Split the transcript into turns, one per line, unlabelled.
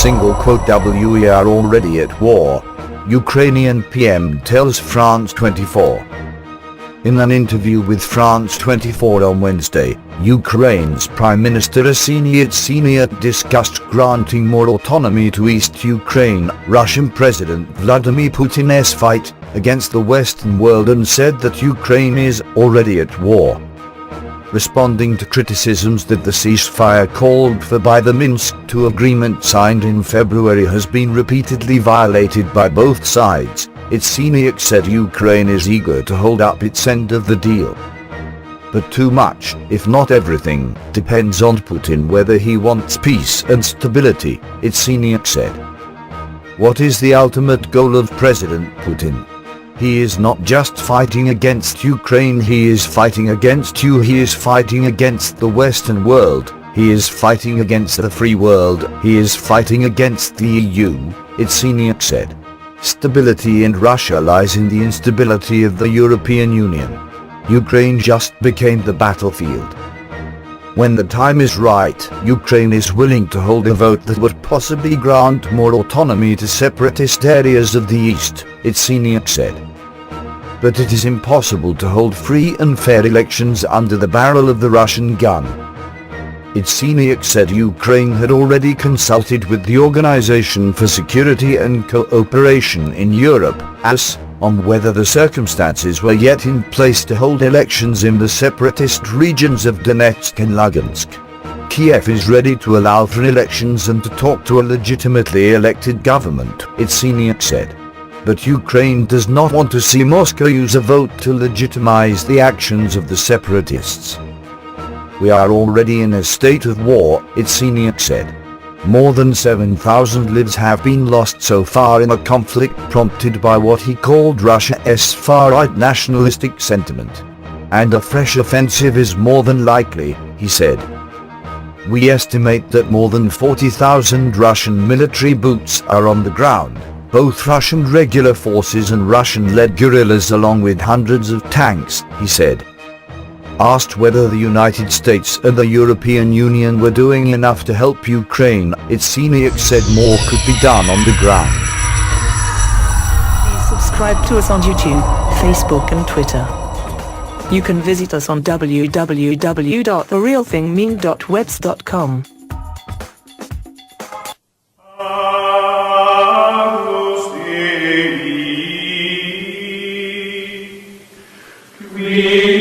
"We are already at war," Ukrainian PM tells France 24. In an interview with France 24 on Wednesday, Ukraine's Prime Minister Arseny Yatseniuk discussed granting more autonomy to East Ukraine, Russian President Vladimir Putin's fight against the Western world, and said that Ukraine is already at war. Responding to criticisms that the ceasefire called for by the Minsk II agreement signed in February has been repeatedly violated by both sides, Yatseniuk said Ukraine is eager to hold up its end of the deal. But too much, if not everything, depends on Putin whether he wants peace and stability, Yatseniuk said. What is the ultimate goal of President Putin? He is not just fighting against Ukraine, he is fighting against you, he is fighting against the Western world, he is fighting against the free world, he is fighting against the EU, Yatseniuk said. Stability in Russia lies in the instability of the European Union. Ukraine just became the battlefield. When the time is right, Ukraine is willing to hold a vote that would possibly grant more autonomy to separatist areas of the East, Yatseniuk said. But it is impossible to hold free and fair elections under the barrel of the Russian gun. Yatseniuk said Ukraine had already consulted with the Organization for Security and Cooperation in Europe, OSCE, on whether the circumstances were yet in place to hold elections in the separatist regions of Donetsk and Lugansk. Kiev is ready to allow for elections and to talk to a legitimately elected government, Yatseniuk said. But Ukraine does not want to see Moscow use a vote to legitimize the actions of the separatists. We are already in a state of war, Yatseniuk said. More than 7,000 lives have been lost so far in a conflict prompted by what he called Russia's far-right nationalistic sentiment. And a fresh offensive is more than likely, he said. We estimate that more than 40,000 Russian military boots are on the ground, both Russian regular forces and Russian-led guerrillas, along with hundreds of tanks, he said. Asked whether the United States and the European Union were doing enough to help Ukraine, Yatseniuk said more could be done on the ground.
Please subscribe to us on YouTube, Facebook and Twitter. You can visit us on www.therealthingmean.webs.com.
We